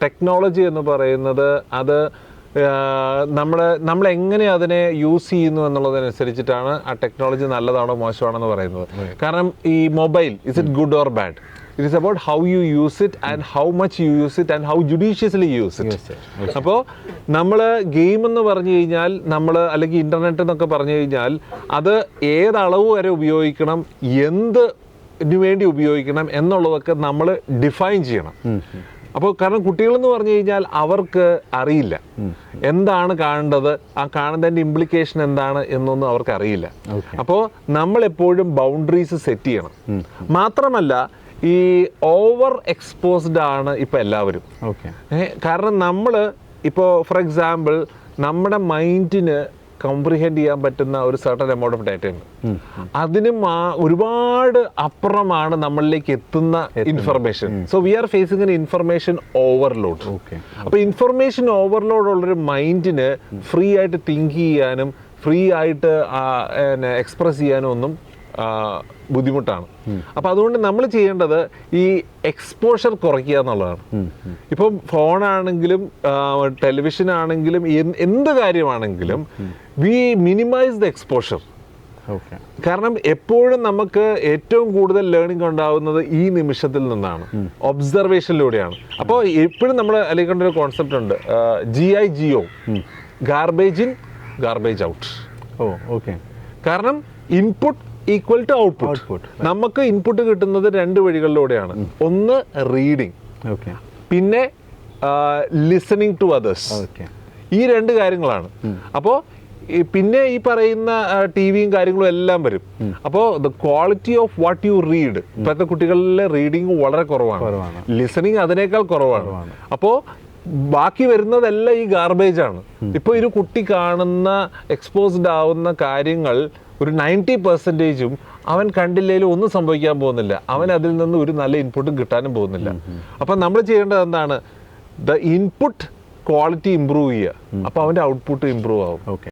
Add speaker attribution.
Speaker 1: Technology എന്ന് പറയുന്നത് അത് നമ്മൾ എങ്ങനെ യൂസ് ചെയ്യുന്നു എന്നുള്ളതിനനുസരിച്ചിട്ടാണ് ആ ടെക്നോളജി നല്ലതാണോ മോശമാണോ എന്ന് പറയുന്നത്. കാരണം ഈ mobile is it good or bad, it is about how you use it and how much you use it and how judiciously use it. അപ്പോൾ നമ്മൾ ഗെയിം എന്ന് പറഞ്ഞു കഴിഞ്ഞാൽ അല്ലെങ്കിൽ ഇൻ്റർനെറ്റ് എന്നൊക്കെ പറഞ്ഞു കഴിഞ്ഞാൽ അത് ഏതളവ് വരെ ഉപയോഗിക്കണം, എന്തിനു വേണ്ടി ഉപയോഗിക്കണം എന്നുള്ളതൊക്കെ നമ്മൾ ഡിഫൈൻ ചെയ്യണം. അപ്പോൾ കാരണം കുട്ടികളെന്ന് പറഞ്ഞു കഴിഞ്ഞാൽ അവർക്ക് അറിയില്ല എന്താണ് കാണേണ്ടത്, ആ കാണുന്നതിൻ്റെ ഇംപ്ലിക്കേഷൻ എന്താണ് എന്നൊന്നും അവർക്ക് അറിയില്ല. അപ്പോൾ നമ്മളെപ്പോഴും ബൗണ്ടറീസ് സെറ്റ് ചെയ്യണം. മാത്രമല്ല ഈ ഓവർ എക്സ്പോസ്ഡ് ആണ് ഇപ്പം എല്ലാവരും. കാരണം നമ്മൾ ഇപ്പോൾ ഫോർ എക്സാമ്പിൾ നമ്മുടെ മൈൻഡിന് കോംപ്രിഹെൻഡ് ചെയ്യാൻ പറ്റുന്ന ഒരു സർട്ടൻ എമൗണ്ട് ഓഫ് ഡാറ്റ ഉണ്ട്. അതിനും ഒരുപാട് അപ്പുറമാണ് നമ്മളിലേക്ക് എത്തുന്ന information. So we are facing N information overload. അപ്പോൾ ഇൻഫർമേഷൻ ഓവർലോഡ് ഉള്ളൊരു മൈൻഡിന് ഫ്രീ ആയിട്ട് തിങ്ക് ചെയ്യാനും ഫ്രീ ആയിട്ട് എക്സ്പ്രസ് ചെയ്യാനും ഒന്നും ബുദ്ധിമുട്ടാണ്. അപ്പം അതുകൊണ്ട് നമ്മൾ ചെയ്യേണ്ടത് ഈ എക്സ്പോഷർ കുറയ്ക്കുക എന്നുള്ളതാണ്. ഇപ്പം ഫോണാണെങ്കിലും ടെലിവിഷൻ ആണെങ്കിലും എന്ത് കാര്യമാണെങ്കിലും വി മിനിമൈസ് ദ എക്സ്പോഷർ. കാരണം എപ്പോഴും നമുക്ക് ഏറ്റവും കൂടുതൽ ലേണിംഗ് ഉണ്ടാവുന്നത് ഈ നിമിഷത്തിൽ നിന്നാണ്, ഒബ്സർവേഷനിലൂടെയാണ്. അപ്പോൾ എപ്പോഴും നമ്മൾ അല്ലെങ്കിൽ ഒരു കോൺസെപ്റ്റ് ഉണ്ട്, GIGO, garbage in garbage out. കാരണം ഇൻപുട്ട് ഈക്വൽ ടു ഔട്ട്പുട്ട്. നമുക്ക് ഇൻപുട്ട് കിട്ടുന്നത് രണ്ട് വഴികളിലൂടെയാണ്. ഒന്ന് റീഡിങ്, പിന്നെ ലിസണിങ് ടു അതേഴ്സ്. ഈ രണ്ട് കാര്യങ്ങളാണ്. അപ്പോൾ പിന്നെ ഈ പറയുന്ന ടിവിയും കാര്യങ്ങളും എല്ലാം വരും. അപ്പോൾ the quality of what you read, ഇപ്പോഴത്തെ കുട്ടികളിലെ റീഡിങ് വളരെ കുറവാണ്, ലിസണിങ് അതിനേക്കാൾ കുറവാണ്. അപ്പോൾ ബാക്കി വരുന്നതെല്ലാം ഈ ഗാർബേജ് ആണ്. ഇപ്പോൾ ഒരു കുട്ടി കാണുന്ന എക്സ്പോസ്ഡ് ആവുന്ന കാര്യങ്ങൾ ഒരു 90% അവൻ കണ്ടില്ലേലും ഒന്നും സംഭവിക്കാൻ പോകുന്നില്ല. അവൻ അതിൽ നിന്ന് ഒരു നല്ല ഇൻപുട്ടും കിട്ടാനും പോകുന്നില്ല. അപ്പം നമ്മൾ ചെയ്യേണ്ടത് എന്താണ്? ദ ഇൻപുട്ട് ക്വാളിറ്റി ഇമ്പ്രൂവ് ചെയ്യുക. അപ്പോൾ അവൻ്റെ ഔട്ട്പുട്ട് ഇമ്പ്രൂവ് ആവും.